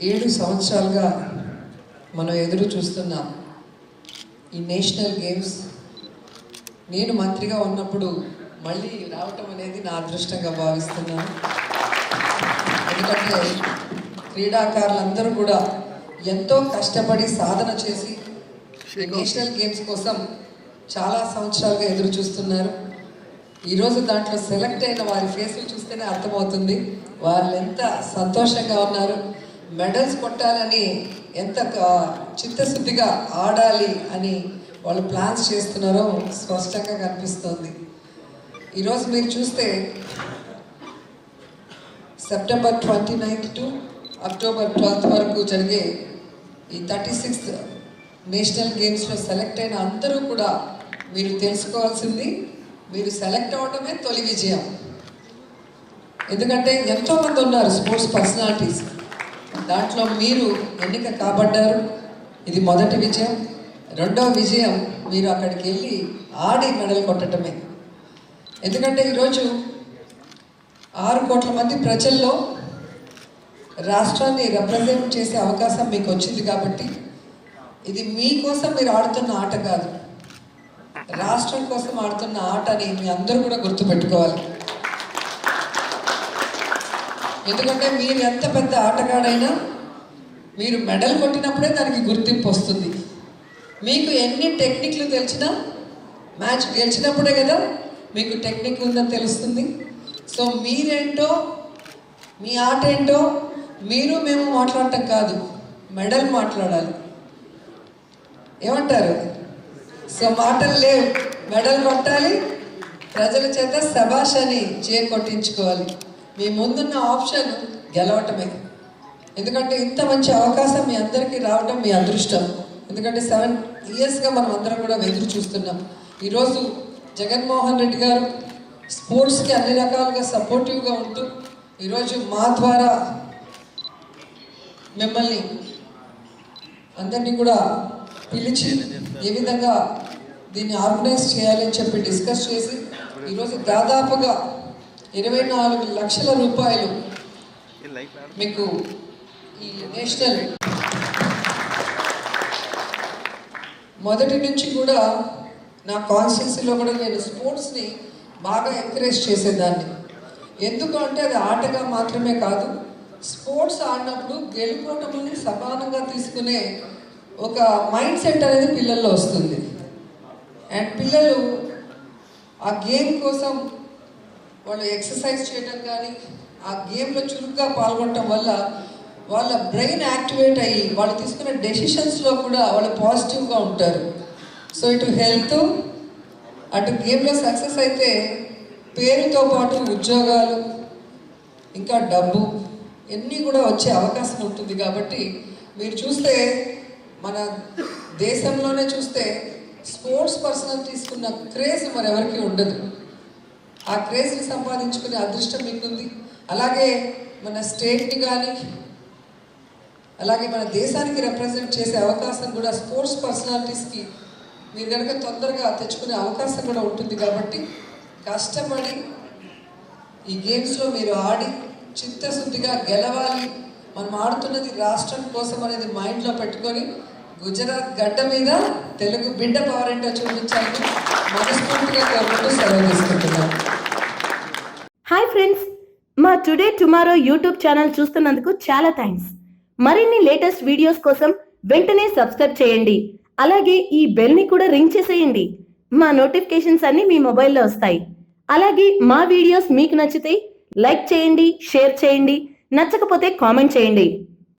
7 సంవత్సరాలుగా మనం ఎదురు చూస్తున్న ఈ నేషనల్ గేమ్స్ నేను మంత్రిగా ఉన్నప్పుడు మళ్ళీ రావటం అనేది నా అదృష్టంగా భావిస్తున్నాను. ఎందుకంటే క్రీడాకారులందరూ కూడా ఎంతో కష్టపడి సాధన చేసి నేషనల్ గేమ్స్ కోసం చాలా సంవత్సరాలుగా ఎదురు చూస్తున్నారు. ఈరోజు దాంట్లో సెలెక్ట్ అయిన వారి ఫేసులు చూస్తేనే అర్థమవుతుంది వాళ్ళు ఎంత సంతోషంగా ఉన్నారు. మెడల్స్ కొట్టాలని ఎంత చిత్తశుద్ధిగా ఆడాలి అని వాళ్ళు ప్లాన్స్ చేస్తున్నారో స్పష్టంగా కనిపిస్తుంది. ఈరోజు మీరు చూస్తే సెప్టెంబర్ 29 టు అక్టోబర్ 12 వరకు జరిగే ఈ 36th నేషనల్ గేమ్స్లో సెలెక్ట్ అయిన అందరూ కూడా మీరు తెలుసుకోవాల్సింది, మీరు సెలెక్ట్ అవ్వడమే తొలి విజయం. ఎందుకంటే ఎంతోమంది ఉన్నారు స్పోర్ట్స్ పర్సనాలిటీస్, దాంట్లో మీరు ఎన్నిక కాబడ్డారు. ఇది మొదటి విజయం. రెండవ విజయం మీరు అక్కడికి వెళ్ళి ఆడి మెడల్ కొట్టడమే. ఎందుకంటే ఈరోజు 6 కోట్ల మంది ప్రజల్లో రాష్ట్రాన్ని రిప్రజెంట్ చేసే అవకాశం మీకు వచ్చింది కాబట్టి ఇది మీకోసం మీరు ఆడుతున్న ఆట కాదు, రాష్ట్రం కోసం ఆడుతున్న ఆట అని మీ అందరూ కూడా గుర్తుపెట్టుకోవాలి. ఎందుకంటే మీరు ఎంత పెద్ద ఆటగాడైనా మీరు మెడల్ కొట్టినప్పుడే దానికి గుర్తింపు వస్తుంది. మీకు ఎన్ని టెక్నిక్లు తెలిసినా మ్యాచ్ గెలిచినప్పుడే కదా మీకు టెక్నిక్ ఉందని తెలుస్తుంది. సో మీరేంటో మీ ఆట ఏంటో మీరు మేము మాట్లాడటం కాదు, మెడల్ మాట్లాడాలి. ఏమంటారు? సో మాటలు లేవు, మెడల్ కొట్టాలి, ప్రజల చేత శభాష్ అని కొట్టించుకోవాలి. మీ ముందున్న ఆప్షన్ గెలవటమే. ఎందుకంటే ఇంత మంచి అవకాశం మీ అందరికీ రావడం మీ అదృష్టం. ఎందుకంటే 7 yearsగా మనం అందరం కూడా ఎదురు చూస్తున్నాం. ఈరోజు జగన్మోహన్ రెడ్డి గారు స్పోర్ట్స్కి అన్ని రకాలుగా సపోర్టివ్గా ఉంటూ ఈరోజు మా ద్వారా మిమ్మల్ని అందరినీ కూడా పిలిచి ఏ విధంగా దీన్ని ఆర్గనైజ్ చేయాలని చెప్పి డిస్కస్ చేసి ఈరోజు దాదాపుగా 24 లక్షల రూపాయలు మీకు ఈ నేషనల్ మొదటి నుంచి కూడా నా కాన్స్టిట్యున్సీలో కూడా నేను స్పోర్ట్స్ని బాగా ఎంకరేజ్ చేసేదాన్ని. ఎందుకు అంటే అది ఆటగా మాత్రమే కాదు, స్పోర్ట్స్ ఆడినప్పుడు గెలుపోవటముని సమానంగా తీసుకునే ఒక మైండ్ సెట్ అనేది పిల్లల్లో వస్తుంది. అండ్ పిల్లలు ఆ గేమ్ కోసం వాళ్ళు ఎక్సర్సైజ్ చేయడం కానీ ఆ గేమ్లో చురుగ్గా పాల్గొనడం వల్ల వాళ్ళ బ్రెయిన్ యాక్టివేట్ అయ్యి వాళ్ళు తీసుకునే డెసిషన్స్లో కూడా వాళ్ళు పాజిటివ్గా ఉంటారు. సో ఇటు హెల్త్, అటు గేమ్లో సక్సెస్ అయితే పేరుతో పాటు ఉద్యోగాలు, ఇంకా డబ్బు ఇవన్నీ కూడా వచ్చే అవకాశం ఉంటుంది. కాబట్టి మీరు చూస్తే మన దేశంలోనే చూస్తే స్పోర్ట్స్ పర్సనల్ తీసుకున్న క్రేజ్ మరి ఎవరికి ఉండదు. ఆ క్రేజ్ని సంపాదించుకునే అదృష్టం మీకుంది. అలాగే మన స్టేట్ని కానీ అలాగే మన దేశానికి రిప్రజెంట్ చేసే అవకాశం కూడా స్పోర్ట్స్ పర్సనాలిటీస్కి మీరు కనుక తొందరగా తెచ్చుకునే అవకాశం కూడా ఉంటుంది. కాబట్టి కష్టపడి ఈ గేమ్స్లో మీరు ఆడి చిత్తశుద్ధిగా గెలవాలి. మనం ఆడుతున్నది రాష్ట్రం కోసం అనేది మైండ్లో పెట్టుకొని గుజరాత్ గడ్డ మీద తెలుగు బిడ్డ పవర్ ఏంటో చూపించాలని మనస్ఫూర్తిగా కోరుకుంటూ సెలవు తీసుకుంటున్నాను. హాయ్ ఫ్రెండ్స్, మా టుడే టుమారో యూట్యూబ్ ఛానల్ చూస్తున్నందుకు చాలా థ్యాంక్స్. మరిన్ని లేటెస్ట్ వీడియోస్ కోసం వెంటనే సబ్స్క్రైబ్ చేయండి. అలాగే ఈ బెల్ని కూడా రింగ్ చేసేయండి. మా నోటిఫికేషన్స్ అన్ని మీ మొబైల్లో వస్తాయి. అలాగే మా వీడియోస్ మీకు నచ్చితే లైక్ చేయండి, షేర్ చేయండి, నచ్చకపోతే కామెంట్ చేయండి.